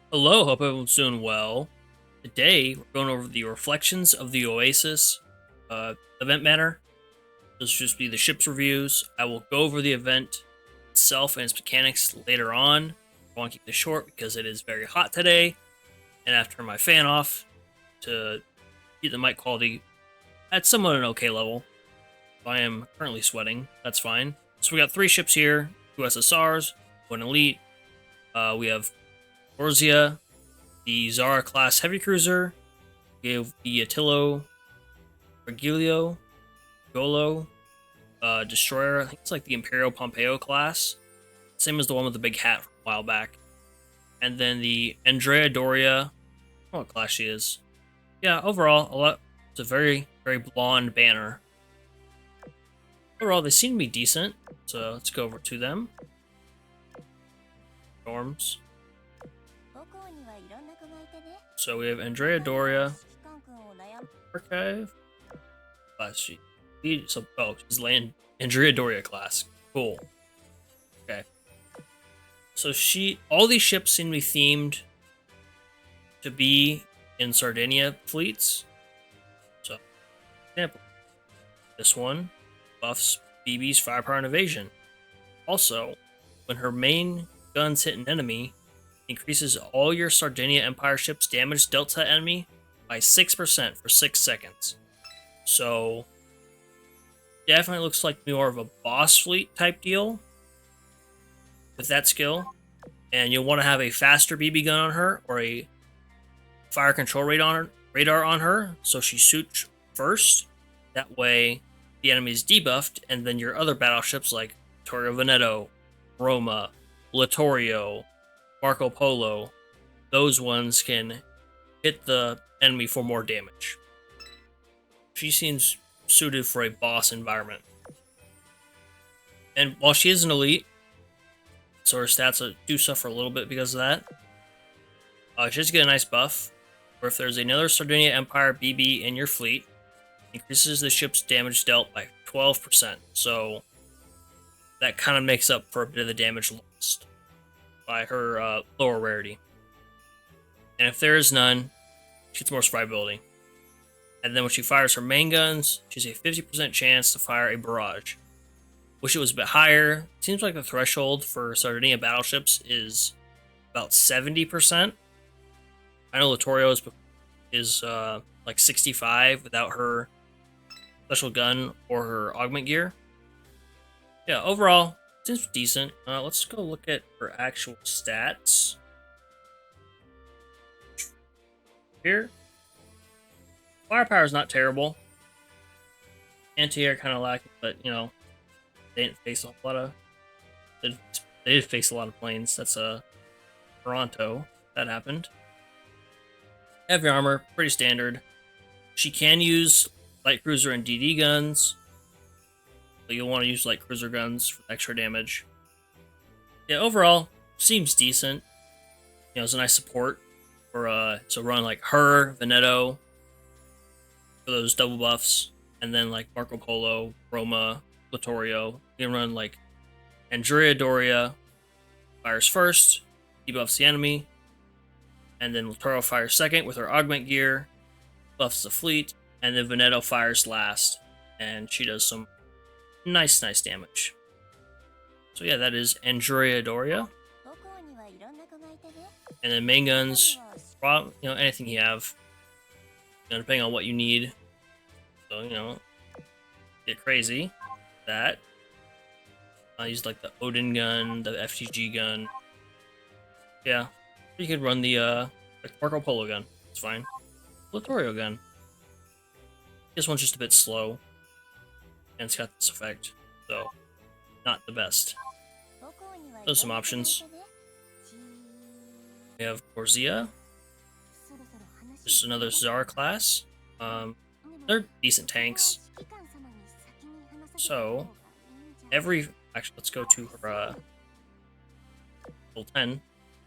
Hello, hope everyone's doing well. Today, we're going over the Reflections of the Oasis event banner. This will just be the ship's reviews. I will go over the event itself and its mechanics later on. I want to keep this short because it is very hot today, and I have to turn my fan off to keep the mic quality at somewhat an okay level. If I am currently sweating, that's fine. So we got three ships here, two SSRs, one Elite. We have Rosazia, the Zara class heavy cruiser. We have the Attilio Regilio Golo destroyer. I think it's like the Imperial Pompeo class, same as the one with the big hat from a while back. And then the Andrea Doria. I don't know what class she is. Yeah, overall, it's a very blonde banner. Overall, they seem to be decent. So let's go over to them. Storms. So we have Andrea Doria, Archive, class sheet. So, she's land Andrea Doria class. Cool. Okay. So all these ships seem to be themed to be in Sardinia fleets. So, example, this one buffs BB's firepower and evasion. Also, when her main guns hit an enemy, increases all your Sardenga Empire ships' damage dealt to that enemy by 6% for 6 seconds. So, definitely looks like more of a boss fleet type deal with that skill. And you'll want to have a faster BB gun on her or a fire control radar on her so she shoots first. That way, the enemy is debuffed, and then your other battleships like Torre Veneto, Roma, Littorio, Marco Polo, those ones can hit the enemy for more damage. She seems suited for a boss environment. And while she is an elite, so her stats do suffer a little bit because of that, she does get a nice buff, where if there's another Sardinia Empire BB in your fleet, increases the ship's damage dealt by 12%. So that kind of makes up for a bit of the damage lost by her lower rarity. And if there is none, she gets more survivability. And then when she fires her main guns, she has a 50% chance to fire a barrage. Wish it was a bit higher. Seems like the threshold for Sardinia battleships is about 70%. I know Littorio is like 65 without her special gun or her augment gear. Yeah, overall, seems decent. Let's go look at her actual stats. Here. Firepower is not terrible. Anti-air kind of lacking, but they didn't face a lot of. They did face a lot of planes. That's Toronto. That happened. Heavy armor, pretty standard. She can use light cruiser and DD guns. So you'll want to use light cruiser guns for extra damage. Yeah, overall, seems decent. It's a nice support for so run like her, Veneto, for those double buffs, and then like Marco Polo, Roma, Littorio. You can run like Andrea Doria, fires first, debuffs the enemy, and then Littorio fires second with her augment gear, buffs the fleet, and then Veneto fires last, and she does some nice damage. So yeah, that is Andrea Doria. And then main guns, anything you have, depending on what you need. So, get crazy. That. I use like the Odin gun, the FTG gun. Yeah. You could run the Marco Polo gun. It's fine. Littorio gun. This one's just a bit slow. And it's got this effect. So, not the best. Those are some options. We have Rosazia. Just another Zara class. They're decent tanks. So, actually, let's go to her level 10.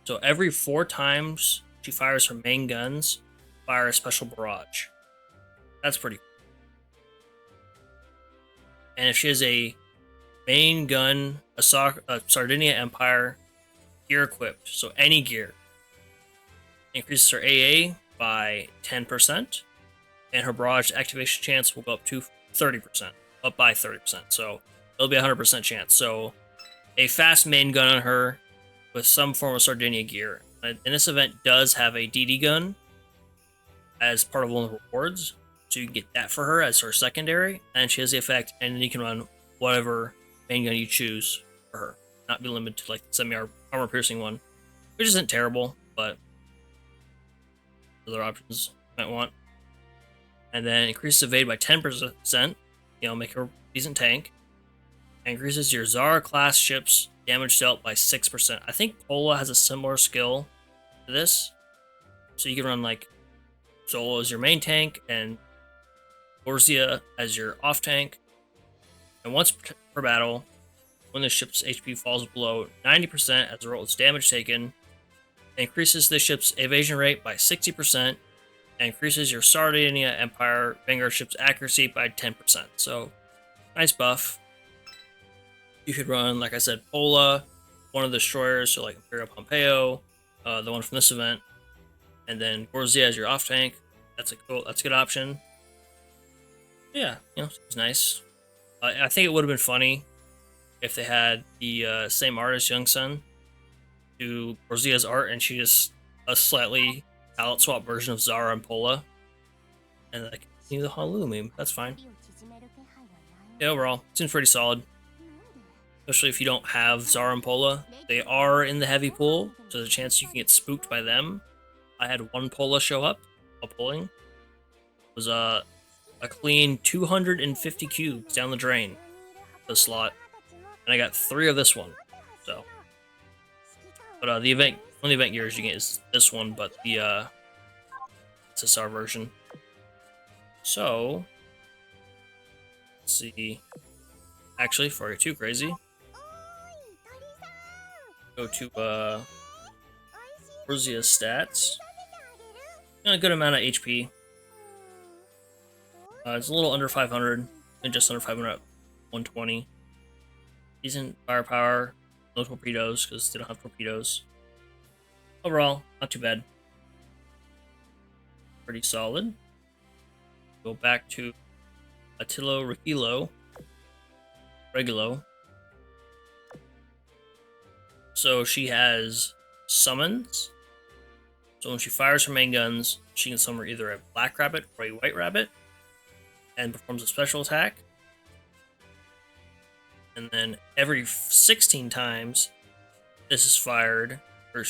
So every 4 times she fires her main guns, fire a special barrage. That's pretty cool. And if she has a main gun, a Sardinia Empire gear equipped, so any gear, increases her AA by 10%, and her barrage activation chance will go up to 30%, up by 30%. So it'll be a 100% chance. So a fast main gun on her with some form of Sardenga gear. And this event does have a DD gun as part of one of the rewards, so you can get that for her as her secondary, and she has the effect, and then you can run whatever main gun you choose for her, not be limited to like the semi-armor piercing one, which isn't terrible, but other options you might want. And then increases evade by 10%, make her a decent tank. And increases your Zara class ship's damage dealt by 6%. I think Pola has a similar skill to this, so you can run like Solo as your main tank and Rosazia as your off tank. And once per battle, when the ship's HP falls below 90% as a result of its damage taken, it increases the ship's evasion rate by 60%, and increases your Sardenga Empire Vanguard ship's accuracy by 10%. So, nice buff. You could run, like I said, Pola, one of the destroyers, so like Imperial Pompeo, the one from this event, and then Rosazia as your off tank. That's a good option. Yeah, seems nice. I think it would have been funny if they had the same artist, Young Sun, do Rosazia's art, and she just a slightly palette swap version of Zara and Pola, and like the Honolulu meme. That's fine. Yeah, overall, seems pretty solid. Especially if you don't have Zara and Pola. They are in the heavy pool, so there's a chance you can get spooked by them. I had one Pola show up while pulling. It was a clean 250 cubes down the drain, the slot, and I got 3 of this one. So, but one of the event gears you get is this one, but the SSR version. So, let's see. Actually, before I get too crazy, go to Rosazia's stats. A good amount of HP. It's a little under 500, and just under 500 at 120. Decent firepower, no torpedoes because they don't have torpedoes. Overall, not too bad. Pretty solid. Go back to Attilo Regulo. So she has summons. So when she fires her main guns, she can summon either a black rabbit or a white rabbit, and performs a special attack. And then every 16 times this is fired, or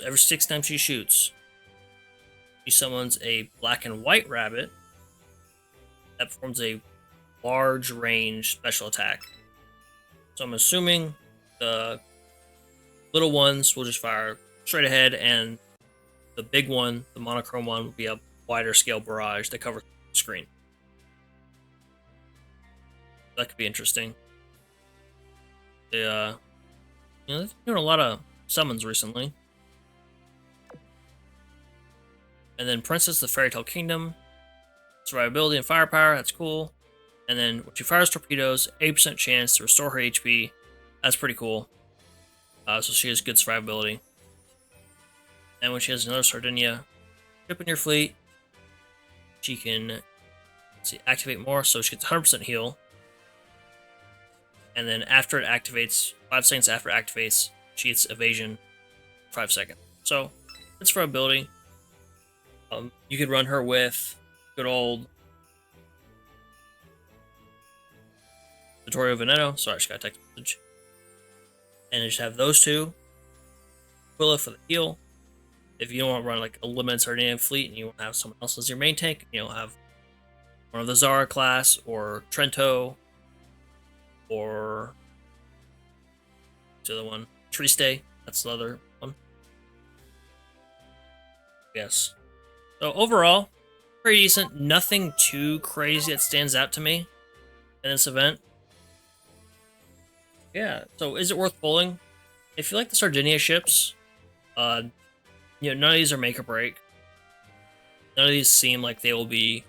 every 6 times she shoots, she summons a black and white rabbit that performs a large range special attack. So I'm assuming the little ones will just fire straight ahead, and the big one, the monochrome one, will be a wider scale barrage that covers the screen. That could be interesting. They've been doing a lot of summons recently. And then Princess of the Fairy Tale Kingdom, survivability and firepower, that's cool. And then when she fires torpedoes, 8% chance to restore her HP. That's pretty cool. So she has good survivability. And when she has another Sardenga ship in your fleet, she can activate more, so she gets 100% heal. And then after it activates, 5 seconds after it activates, she gets evasion 5 seconds. So it's survivability. You could run her with good old Vittorio Veneto. Sorry, I just got a text message. And just have those two. Aquila for the heal. If you don't want to run like a limited Sardenga fleet and you want to have someone else as your main tank, have one of the Zara class or Trento or the other one, Triste. That's the other one. Yes. So overall, pretty decent. Nothing too crazy that stands out to me in this event. Yeah, so is it worth pulling? If you like the Sardinia ships, none of these are make or break. None of these seem like they will be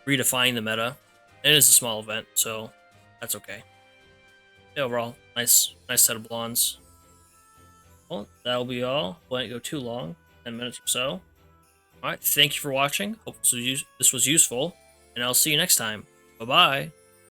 redefining the meta. It is a small event, so that's okay. Yeah, overall, nice set of blondes. Well, that'll be all. Won't go too long, 10 minutes or so. All right, thank you for watching. Hope this was useful, and I'll see you next time. Bye bye.